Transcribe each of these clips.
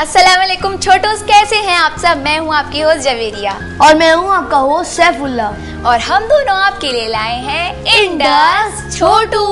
अस्सलाम वालेकुम छोटूस, कैसे हैं आप सब। मैं हूं आपकी होस्ट जवेरिया और मैं हूं आपका होस्ट सैफुल्ला और हम दोनों आपके लिए लाए हैं इंडस छोटू।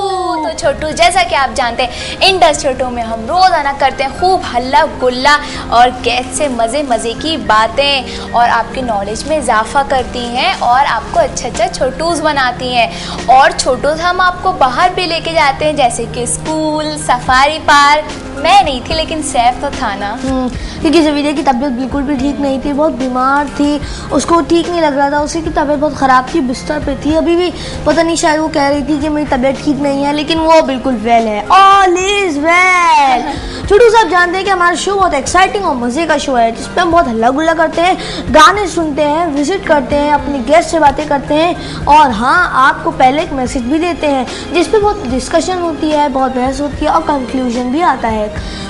तो छोटू, जैसा कि आप जानते हैं इंडस छोटू में हम रोजाना करते हैं खूब हल्ला गुल्ला और गेस्ट से मज़े मज़े की बातें और आपके नॉलेज में इजाफा करती हैं और आपको अच्छा छोटूस बनाती हैं। और छोटूस हम आपको बाहर भी लेके जाते हैं, जैसे कि स्कूल, सफारी पार्क। मैं नहीं थी लेकिन सैफ तो था ना, क्योंकि जवेरिया की तबीयत बिल्कुल भी ठीक नहीं थी, बहुत बीमार थी, उसको ठीक नहीं लग रहा था, उसकी तबीयत बहुत ख़राब थी, बिस्तर पे थी। अभी भी पता नहीं, शायद वो कह रही थी कि मेरी तबीयत ठीक नहीं है, लेकिन वो बिल्कुल वेल है, ऑल इज वेल। छोटू साहब जानते हैं कि हमारा शो बहुत एक्साइटिंग और मज़े का शो है, जिसपे हम बहुत हल्ला गुल्ला करते हैं, गाने सुनते हैं, विजिट करते हैं, अपने गेस्ट से बातें करते हैं और हाँ, आपको पहले एक मैसेज भी देते हैं जिसपे बहुत डिस्कशन होती है, बहुत बहस होती है और कंक्लूजन भी आता है।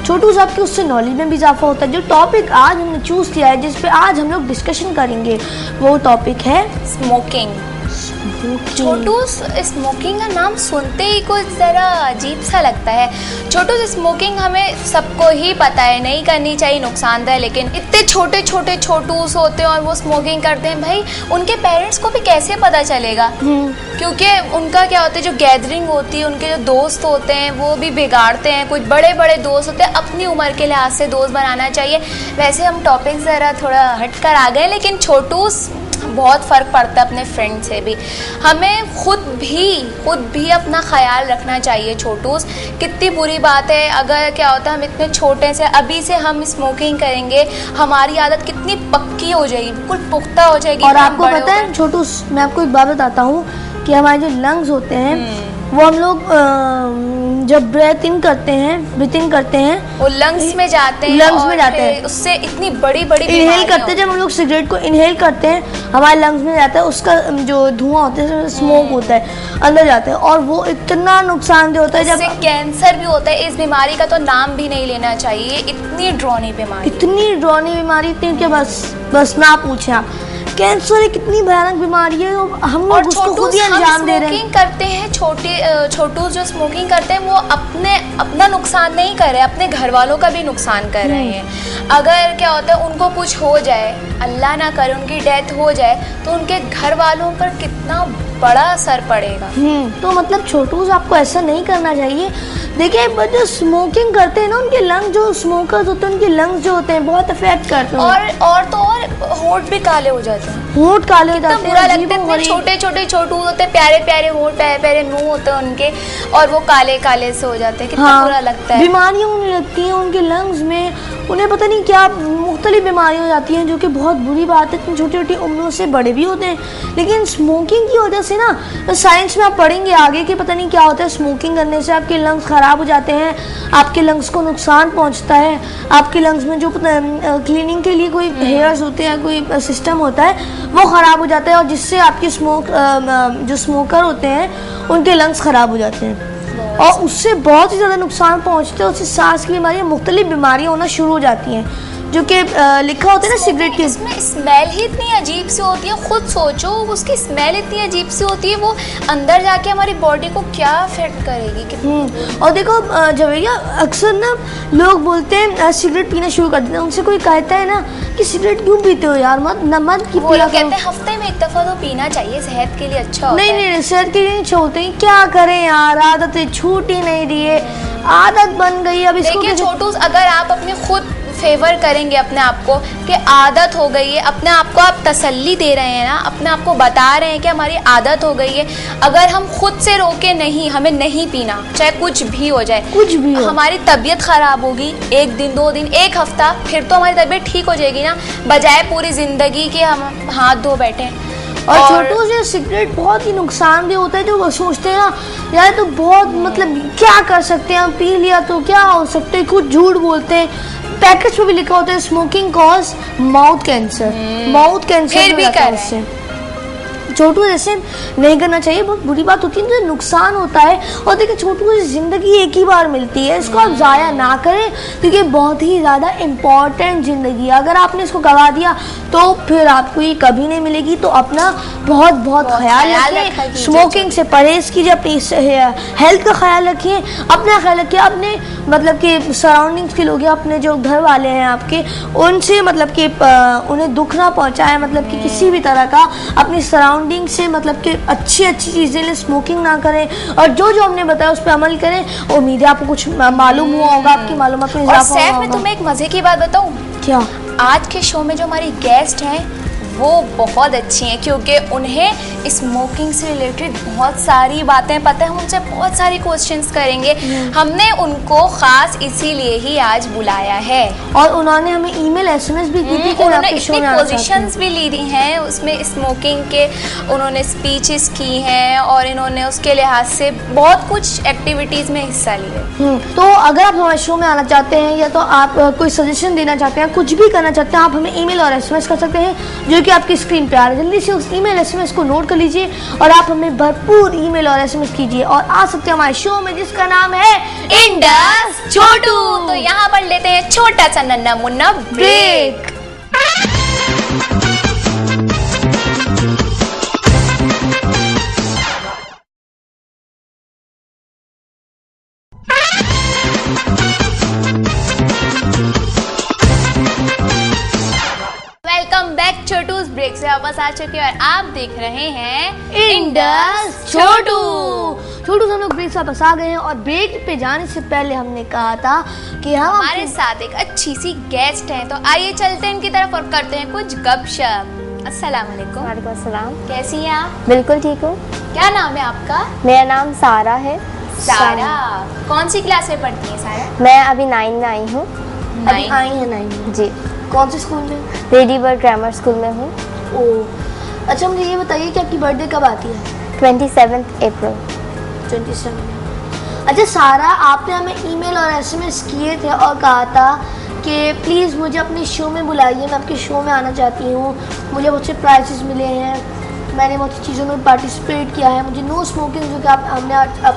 छोटू साहब के उससे नॉलेज में भी इजाफा होता है। जो टॉपिक आज हमने चूज़ किया है, जिस पे आज हम लोग डिस्कशन करेंगे, वो टॉपिक है स्मोकिंग। छोटू, स्मोकिंग का नाम सुनते ही कुछ ज़रा अजीब सा लगता है। छोटू, स्मोकिंग हमें सबको ही पता है नहीं करनी चाहिए, नुकसानदायक, लेकिन इतने छोटे छोटे छोटूस होते हैं और वो स्मोकिंग करते हैं। भाई, उनके पेरेंट्स को भी कैसे पता चलेगा? क्योंकि उनका क्या होता है, जो गैदरिंग होती है, उनके जो दोस्त होते हैं वो भी बिगाड़ते हैं। कुछ बड़े बड़े दोस्त होते हैं, अपनी उम्र के लिहाज से दोस्त बनाना चाहिए। वैसे हम टॉपिक ज़रा थोड़ा हट कर आ गए, लेकिन छोटूस बहुत फ़र्क पड़ता है अपने फ्रेंड से भी। हमें खुद भी अपना ख्याल रखना चाहिए। छोटूस, कितनी बुरी बात है अगर क्या होता है हम इतने छोटे से अभी से हम स्मोकिंग करेंगे, हमारी आदत कितनी पक्की हो जाएगी, बिल्कुल पुख्ता हो जाएगी। और आपको पता है छोटूस, मैं आपको एक बात बताता हूँ कि हमारे जो लंग्स होते हैं वो हम लोग जब ब्रीथ इन करते हैं वो लंग्स में जाते हैं, उससे इतनी बड़ी इनहेल करते हैं। जब हम लोग सिगरेट को इनहेल करते हैं, हमारे लंग्स में जाता है, उसका जो धुआं होता है, स्मोक होता है, अंदर जाता है और वो इतना नुकसानदेह होता है। जब कैंसर भी होता है। इस बीमारी का तो नाम भी नहीं लेना चाहिए, इतनी ड्रॉनी बीमारी, इतनी कि बस ना पूछें आप। कैंसर कितनी भयानक बीमारी है, हम लोग उसको खुद ही अंजाम दे रहे हैं। करते हैं छोटू जो स्मोकिंग करते हैं वो अपना नुकसान नहीं कर रहे, अपने घर वालों का भी नुकसान कर रहे हैं। अगर क्या होता है उनको कुछ हो जाए, अल्लाह ना करे उनकी डेथ हो जाए, तो उनके घर वालों पर कितना बड़ा असर पड़ेगा। तो मतलब छोटूस, आपको ऐसा नहीं करना चाहिए। देखिए, जो स्मोकिंग करते हैं ना, उनके लंग्स, जो स्मोकर्स होते हैं, उनके लंग्स जो होते हैं बहुत अफेक्ट करते हैं और होंठ भी काले हो जाते हैं। होंठ काले हो जाते हैं, बुरा लगता है। छोटे छोटे छोटूस होते हैं, प्यारे प्यारे होंठ, प्यारे प्यारे मुंह होते हैं उनके, और वो काले काले से हो जाते हैं। कितना बुरा लगता है। बीमारियां उन्हें लगती हैं उनके लंग्स में, उन्हें पता नहीं क्या मुख्तलिफ बीमारियां हो जाती हैं, जो कि बहुत बुरी बात है। इतनी छोटी छोटी उम्रों से बड़े भी होते हैं, लेकिन स्मोकिंग की वजह से ना, साइंस में आप पढ़ेंगे आगे कि पता नहीं क्या होता है, स्मोकिंग करने से आपके लंग्स खराब हो जाते हैं, आपके लंग्स को नुकसान पहुंचता है। आपके लंग्स में जो क्लीनिंग के लिए कोई हेयर्स होते हैं, कोई सिस्टम होता है, वो ख़राब हो जाता है और जिससे आपके जो स्मोकर होते हैं उनके लंग्स ख़राब हो जाते हैं और उससे बहुत ही ज़्यादा नुकसान पहुंचते हैं। उससे सांस की बीमारियाँ, मुख्तलिफ बीमारियाँ होना शुरू हो जाती हैं, जो कि लिखा होता है ना सिगरेट की। इसमें स्मेल ही इतनी अजीब सी होती है, खुद सोचो उसकी स्मेल इतनी अजीब सी होती है, वो अंदर जाके हमारी बॉडी को क्या अफेक्ट करेगी। और देखो जवेरिया, अक्सर ना लोग बोलते हैं सिगरेट पीना शुरू कर देते हैं, उनसे कोई कहता है ना कि सिगरेट क्यों पीते हो यार, मत कहते हैं हफ्ते में एक दफ़ा तो पीना चाहिए, सेहत के लिए अच्छा होता है। नहीं, सेहत के लिए नहीं छोड़ते हैं, क्या करें यार, आदतें छूट ही नहीं रही है, आदत बन गई। अब इसको देखिए छोटू, अगर आप अपने खुद फेवर करेंगे अपने आप को कि आदत हो गई है, अपने आप को आप तसल्ली दे रहे हैं ना, अपने आप को बता रहे हैं कि हमारी आदत हो गई है। अगर हम खुद से रोके नहीं, हमें नहीं पीना, चाहे कुछ भी हो जाए, कुछ भी हो, हमारी तबीयत ख़राब होगी, एक दिन, 2 दिन, एक हफ्ता, फिर तो हमारी तबीयत ठीक हो जाएगी ना, बजाय पूरी ज़िंदगी के हम हाथ धो बैठे। और छोटू से सिगरेट बहुत ही नुकसानदेह होता है। जो वो सोचते हैं ना यार, तो बहुत मतलब क्या कर सकते हैं, हम पी लिया तो क्या हो सकता है, कुछ झूठ बोलते हैं। पैकेज पे भी लिखा होता है स्मोकिंग कॉज माउथ कैंसर, फिर भी कर रहे हैं। छोटू ऐसे नहीं करना चाहिए, बहुत बुरी बात होती है, तो नुकसान होता है। और देखिए छोटू की ज़िंदगी एक ही बार मिलती है, इसको आप ज़ाया ना करें, क्योंकि बहुत ही ज़्यादा इम्पॉर्टेंट ज़िंदगी है। अगर आपने इसको गवा दिया तो फिर आपको ये कभी नहीं मिलेगी। तो अपना बहुत ख्याल रखिए, स्मोकिंग से परहेज़ कीजिए, अपनी हेल्थ का ख्याल रखिए, अपना ख्याल रखिए, अपने मतलब कि सराउंडिंग्स के लोग हैं, अपने जो घर वाले हैं आपके, उनसे मतलब कि उन्हें दुख ना पहुंचाए, मतलब कि किसी भी तरह का अपनी सराउंडिंग से मतलब कि अच्छी अच्छी चीज़ें लें, स्मोकिंग ना करें और जो जो हमने बताया उस पर अमल करें। उम्मीद है आपको कुछ मालूम हुआ होगा, आपकी मालूमात में इजाफा हुआ होगा। मैं तुम्हें एक मजे की बात बताऊं क्या? आज के शो में जो हमारी गेस्ट हैं वो बहुत अच्छी हैं, क्योंकि उन्हें स्मोकिंग से रिलेटेड बहुत सारी बातें पता है। हम उनसे बहुत सारी क्वेश्चंस करेंगे। हमने उनको खास इसीलिए ही आज बुलाया है और उन्होंने हमें ईमेल एसएमएस भी की थी कि उन्होंने इतनी पोजीशंस भी ली हैं उसमें स्मोकिंग के, उन्होंने स्पीचेस की हैं और इन्होंने उसके लिहाज से बहुत कुछ एक्टिविटीज़ में हिस्सा लिए। तो अगर आप हमारे शो में आना चाहते हैं या तो आप कोई सजेशन देना चाहते हैं, कुछ भी करना चाहते हैं, आप हमें ईमेल और एसएमएस कर सकते हैं जो कि आपकी स्क्रीन पे आ रहा है। जल्दी से उस ईमेल एसएमएस को नोट कर लीजिए और आप हमें भरपूर ईमेल और एसएमएस कीजिए और आ सकते हैं हमारे शो में जिसका नाम है इंडस छोटू। तो यहाँ पर लेते हैं छोटा सा नन्ना मुन्ना ब्रेक। छोटूस ब्रेक से वापस आ चुके हैं और आप देख रहे हैं इंडस छोटू। छोटू हम लोग ब्रेक से वापस आ गए हैं और ब्रेक पे जाने से पहले हमने कहा था कि हमारे साथ एक अच्छी सी गेस्ट हैं, तो आइए चलते हैं इनकी तरफ और करते हैं कुछ गपशप। अस्सलाम वालेकुम। वालेकुम अस्सलाम। कैसी हैं आप? बिल्कुल ठीक हूँ। क्या नाम है आपका? मेरा नाम सारा है। सारा कौन सी क्लास में पढ़ती है सारा? मैं अभी 9 में आई हूँ। अभी आई हैं 9 में? जी। कौन से स्कूल में? लेडी बर्ड ग्रामर स्कूल में हूँ। ओह अच्छा, मुझे ये बताइए कि आपकी बर्थडे कब आती है? 27 अप्रैल। 27। अच्छा सारा, आपने हमें ईमेल और एसएमएस किए थे और कहा था कि प्लीज़ मुझे अपने शो में बुलाइए, मैं आपके शो में आना चाहती हूँ, मुझे बहुत से प्राइजेस मिले हैं, मैंने बहुत सी चीज़ों में पार्टिसिपेट किया है, मुझे नो स्मोकिंग जो कि हमने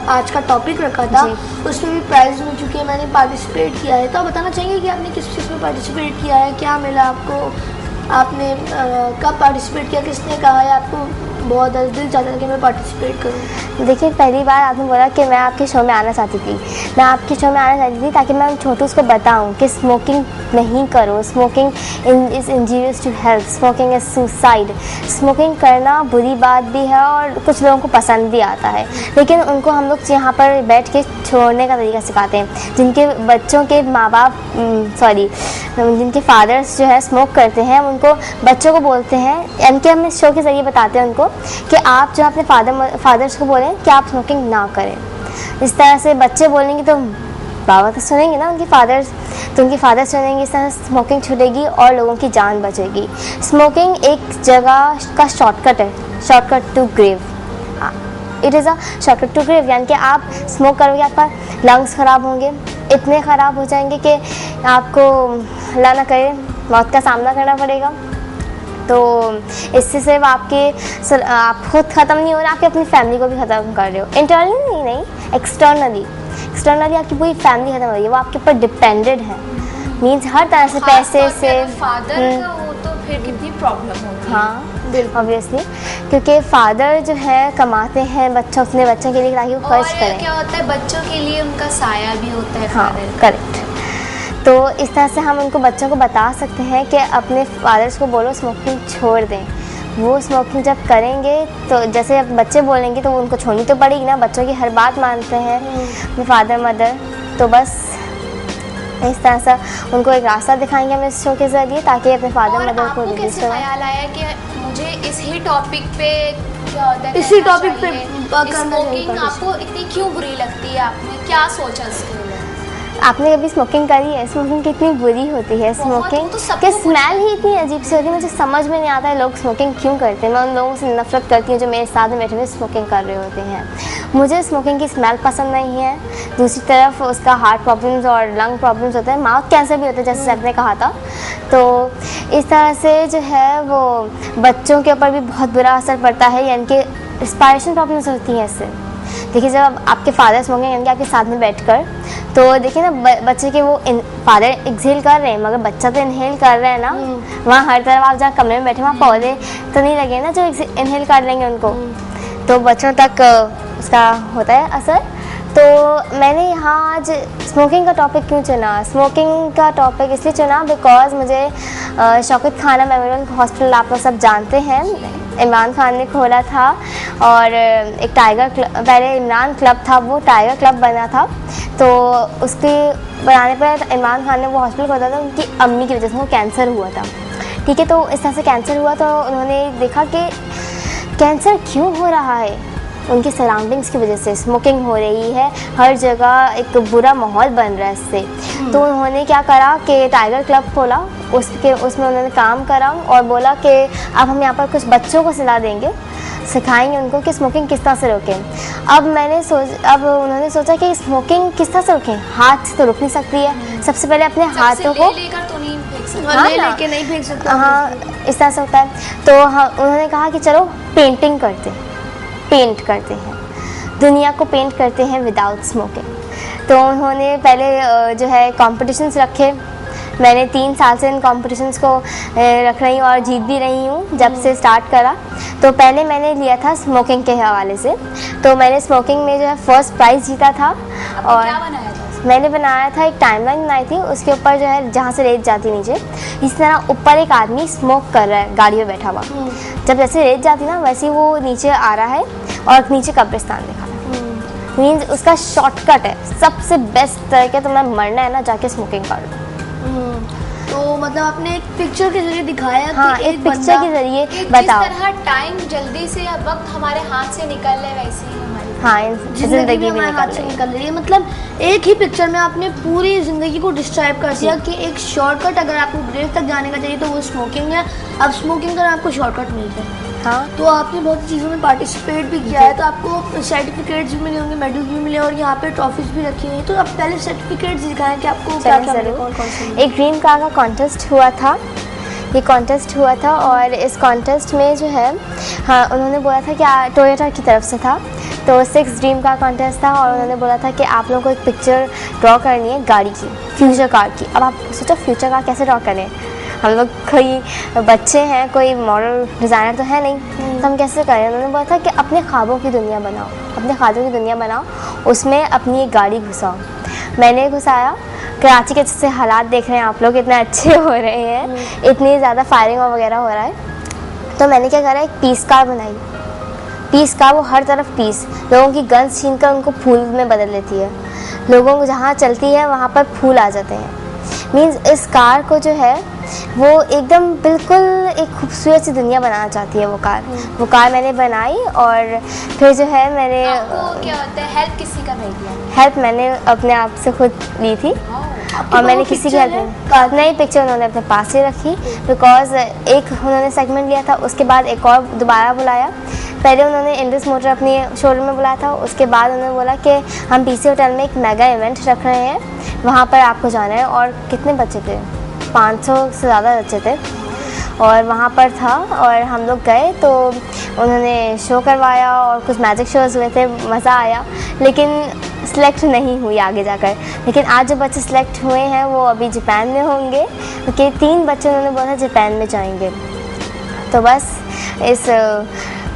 आज का टॉपिक रखा था उसमें भी प्राइज मिल चुके हैं, मैंने पार्टिसिपेट किया है। तो आप बताना चाहेंगे कि आपने किस चीज़ में पार्टिसिपेट किया है, क्या मिला आपको, आपने कब पार्टिसिपेट किया, किसने कहा है आपको बहुत दिल चाहता था कि मैं पार्टिसिपेट करूँ? देखिए, पहली बार आपने बोला कि मैं आपके शो में आना चाहती थी। मैं आपके शो में आना चाहती थी ताकि मैं उन छोटूस को बताऊं कि स्मोकिंग नहीं करो, smoking is injurious to health, smoking is suicide. Smoking करना बुरी बात भी है और कुछ लोगों को पसंद भी आता है, लेकिन उनको हम लोग यहाँ पर बैठ के छोड़ने का तरीका सिखाते हैं। जिनके बच्चों के माँ बाप जिनके फादर्स जो है स्मोक करते हैं, उनको बच्चों को बोलते हैं, यानी कि हम इस शो के ज़रिए बताते हैं उनको कि आप जो अपने फादर्स को बोलें कि आप स्मोकिंग ना करें। इस तरह से बच्चे बोलेंगे तो बाबा तो सुनेंगे ना, उनके फादर्स, तो उनके फादर सुनेंगे, इस तरह स्मोकिंग छूटेगी और लोगों की जान बचेगी। स्मोकिंग एक जगह का शॉर्टकट है, shortcut to grave. It is a shortcut to grave, यानी कि आप स्मोक करोगे, आपका लंग्स ख़राब होंगे, इतने ख़राब हो जाएंगे कि आपको अल्लाह ना करे मौत का सामना करना पड़ेगा। तो इससे सिर्फ आप खुद ख़त्म नहीं हो रहे, आपकी अपनी फैमिली को भी ख़त्म कर रहे हो। इंटरनली नहीं, एक्सटर्नली आपकी पूरी फैमिली ख़त्म हो रही है, वो आपके ऊपर डिपेंडेड है। मीन्स हर तरह से पैसे से फादर का हो तो फिर कितनी प्रॉब्लम होगी। हाँ ऑब्वियसली, क्योंकि फादर जो है कमाते हैं अपने बच्चों के लिए ताकि वो खर्च करें। क्या होता है, बच्चों के लिए उनका साया भी होता है। हाँ करेक्ट। तो इस तरह से हम उनको बच्चों को बता सकते हैं कि अपने फादर्स को बोलो स्मोकिंग छोड़ दें। वो स्मोकिंग जब करेंगे तो जैसे अब बच्चे बोलेंगे तो उनको छोड़नी तो पड़ेगी ना, बच्चों की हर बात मानते हैं अपने फादर मदर। तो बस इस तरह से उनको एक रास्ता दिखाएंगे हम इस शो के ज़रिए ताकि अपने फादर मदर को रिलीज करें। ख्याल आया कि मुझे इसी टॉपिक पे क्या होता है, इसी टॉपिक पे स्मोकिंग आपको इतनी क्यों बुरी लगती है, आपने क्या सोचा इसके लिए? आपने कभी स्मोकिंग करी है? स्मोकिंग कितनी बुरी होती है, स्मोकिंग की स्मेल ही इतनी अजीब सी होती है, मुझे समझ में नहीं आता है लोग स्मोकिंग क्यों करते हैं। मैं उन लोगों से नफरत करती हूँ जो मेरे साथ में बैठे हुए स्मोकिंग कर रहे होते हैं। मुझे स्मोकिंग की स्मेल पसंद नहीं है। दूसरी तरफ उसका हार्ट प्रॉब्लम्स और लंग प्रॉब्लम्स होते हैं, माउथ कैंसर भी होता है जैसे आपने कहा था। तो इस तरह से जो है वो बच्चों के ऊपर भी बहुत बुरा असर पड़ता है, यानी कि रिस्पायरेशन प्रॉब्लम्स होती हैं इससे। देखिए, जब आपके फादर स्मोकिंग यानी कि आपके साथ में बैठकर, तो देखिए ना बच्चे के वो फादर एक्सहेल कर रहे हैं मगर बच्चा तो इनहेल कर रहे हैं ना। वहाँ हर तरफ आप जहाँ कमरे में बैठे वहाँ पौधे तो नहीं लगे ना जो इनहेल कर लेंगे उनको, तो बच्चों तक उसका होता है असर। तो मैंने यहाँ आज स्मोकिंग का टॉपिक क्यों चुना? स्मोकिंग का टॉपिक इसलिए चुना बिकॉज मुझे शौकत खाना मेमोरियल हॉस्पिटल आप लोग सब जानते हैं, इमरान खान ने खोला था। और एक टाइगर क्लब, पहले इमरान क्लब था, वो टाइगर क्लब बना था। तो उसके बनाने पर इमरान खान ने वो हॉस्पिटल खोला था उनकी अम्मी की वजह से, उनको कैंसर हुआ था। ठीक है, तो इस तरह से कैंसर हुआ तो उन्होंने देखा कि कैंसर क्यों हो रहा है, उनके सराउंडिंग्स की वजह से स्मोकिंग हो रही है, हर जगह एक बुरा माहौल बन रहा है इससे। तो उन्होंने क्या करा कि टाइगर क्लब खोला, उसमें उन्होंने काम करा और बोला कि अब हम यहाँ पर कुछ बच्चों को सलाह देंगे, सिखाएंगे उनको कि स्मोकिंग किस तरह से रोकें। अब उन्होंने सोचा कि स्मोकिंग किस तरह से रोकें, हाथ से तो रुक नहीं सकती है, सबसे पहले अपने हाथों को लेकर तो नहीं फेंक सकते। हाँ ले ना, लेके नहीं फेंक सकते। हाँ इस तरह से होता है। तो उन्होंने कहा कि चलो पेंट करते हैं, दुनिया को पेंट करते हैं विदाउट स्मोकिंग। तो उन्होंने पहले जो है कॉम्पिटिशन्स रखे। मैंने 3 साल से इन कॉम्पिटिशन्स को रख रही हूँ और जीत भी रही हूँ जब से स्टार्ट करा। तो पहले मैंने लिया था स्मोकिंग के हवाले से, तो मैंने स्मोकिंग में जो है फर्स्ट प्राइज़ जीता था। और क्या बनाया था? मैंने बनाया था, एक टाइमलाइन बनाई थी, उसके ऊपर जो है जहाँ से रेत जाती नीचे, इस तरह ऊपर एक आदमी स्मोक कर रहा है गाड़ी में बैठा हुआ। जब जैसे रेत जाती ना वैसे ही वो नीचे आ रहा है और नीचे कब्रिस्तान दिखा रहा है। मीन्स उसका शॉर्टकट है, सबसे बेस्ट तरीके तो मैं मरना है ना जाके स्मोकिंग कर लूँ। तो मतलब आपने एक पिक्चर के जरिए दिखाया हाँ, कि एक पिक्चर के जरिए जिस बताओ। तरह टाइम जल्दी से अब वक्त हमारे हाथ से निकल रहा है वैसे ही हमारी हाँ, जिंदगी भी हमारे हाथ से निकल रही है। मतलब एक ही पिक्चर में आपने पूरी जिंदगी को डिस्क्राइब कर दिया कि एक शॉर्टकट अगर आपको ग्रेव तक जाने का चाहिए तो वो स्मोकिंग है। अब स्मोकिंग कर आपको शॉर्टकट मिल जाए। हाँ, तो आपने बहुत सी चीज़ों में पार्टिसिपेट भी किया है, तो आपको सर्टिफिकेट्स भी मिले होंगे, मेडल भी मिले और यहाँ पे ट्रॉफीज भी रखी हुई हैं। तो आप पहले सर्टिफिकेट्स दिखाएं कि आपको क्या क्या मिले, कौन कौन से मिले। एक ड्रीम कार का कॉन्टेस्ट हुआ था, ये कॉन्टेस्ट हुआ था और इस कॉन्टेस्ट में जो है हाँ उन्होंने बोला था कि टोयोटा की तरफ से था, तो 6 ड्रीम का कॉन्टेस्ट था और उन्होंने बोला था कि आप लोगों को एक पिक्चर ड्रॉ करनी है गाड़ी की, फ्यूचर कार की। अब आप सोचो फ्यूचर कार कैसे ड्रॉ करें, हम लोग कोई बच्चे हैं, कोई मॉडल डिज़ाइनर तो है नहीं, तो हम कैसे करें। उन्होंने बोला था कि अपने ख्वाबों की दुनिया बनाओ, अपने ख्वाबों की दुनिया बनाओ, उसमें अपनी एक गाड़ी घुसाओ। मैंने घुसाया। कराची के जैसे हालात देख रहे हैं आप लोग, इतने अच्छे हो रहे हैं, इतनी ज़्यादा फायरिंग वगैरह हो रहा है, तो मैंने क्या करा, एक पीस कार बनाई। पीस कार, वो हर तरफ पीस, लोगों की गन्स छीन कर उनको फूल में बदल लेती है, लोगों को जहाँ चलती है वहाँ पर फूल आ जाते हैं। मीन्स इस कार को जो है वो एकदम बिल्कुल एक खूबसूरत सी दुनिया बनाना चाहती है वो कार मैंने बनाई। और फिर जो है मैंने आपको क्या होता है, हेल्प किसी का नहीं दिया? हेल्प मैंने अपने आप से खुद ली थी और मैंने किसी की हेल्प नहीं, पिक्चर उन्होंने अपने पास ही रखी बिकॉज एक उन्होंने सेगमेंट लिया था, उसके बाद एक और दोबारा बुलाया। पहले उन्होंने इंडस मोटर अपनी शोरूम में बुलाया था, उसके बाद उन्होंने बोला कि हम पीसी होटल में एक मेगा इवेंट रख रहे हैं, वहाँ पर आपको जाना है। और कितने बच्चे थे, 500 से ज़्यादा बच्चे थे और वहाँ पर था और हम लोग गए तो उन्होंने शो करवाया और कुछ मैजिक शोज़ हुए थे, मज़ा आया, लेकिन सिलेक्ट नहीं हुई आगे जाकर। लेकिन आज जो बच्चे सिलेक्ट हुए हैं वो अभी जापान में होंगे, क्योंकि 3 बच्चे उन्होंने बोला जापान में जाएंगे। तो बस इस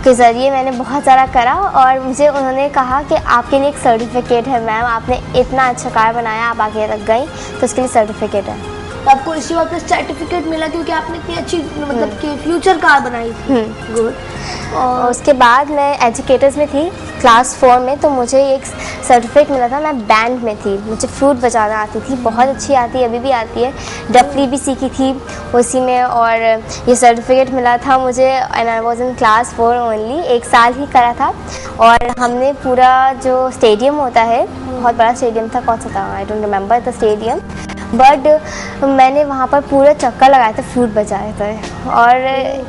के ज़रिए मैंने बहुत सारा करा और मुझे उन्होंने कहा कि आपके लिए एक सर्टिफिकेट है मैम, आपने इतना अच्छा कार बनाया, आप आगे तक गई तो उसके लिए सर्टिफिकेट है। आपको इसी वक्त सर्टिफिकेट मिला क्योंकि आपने इतनी अच्छी मतलब कि फ्यूचर कार बनाई थी। गुड। और उसके बाद मैं एजुकेटर्स में थी क्लास 4 में, तो मुझे एक सर्टिफिकेट मिला था। मैं बैंड में थी, मुझे फ्लूट बजाना आती थी, बहुत अच्छी आती है, अभी भी आती है। डफली भी सीखी थी उसी में और ये सर्टिफिकेट मिला था मुझे and I was in class 4 only. 1 साल ही करा था और हमने पूरा जो स्टेडियम होता है, बहुत बड़ा स्टेडियम था, कौन सा था I don't remember the stadium, but मैंने वहाँ पर पूरा चक्कर लगाया था, फ्लूट बजाए थे और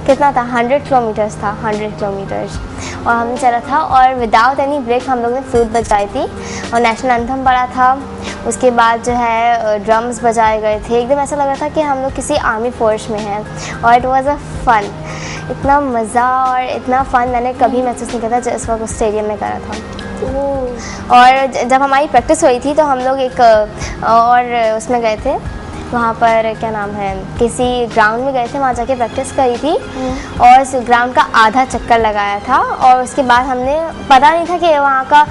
कितना था 100 किलोमीटर्स था, 100 किलोमीटर्स और हमने चला था और विदाउट एनी ब्रेक हम लोग ने फ्लूट बजाई थी और नेशनल एंथम पढ़ा था। उसके बाद जो है ड्रम्स बजाए गए थे, एकदम ऐसा लग रहा था कि हम लोग किसी आर्मी फोर्स में हैं और इट वाज अ फन, इतना मज़ा और इतना फ़न मैंने कभी महसूस नहीं किया था जिस वक्त उस स्टेडियम में करा था। और जब हमारी प्रैक्टिस हुई थी तो हम लोग एक और उसमें गए थे, वहाँ पर क्या नाम है, किसी ग्राउंड में गए थे, वहाँ जाके प्रैक्टिस करी थी और उस ग्राउंड का आधा चक्कर लगाया था और उसके बाद हमने पता नहीं था कि वहाँ का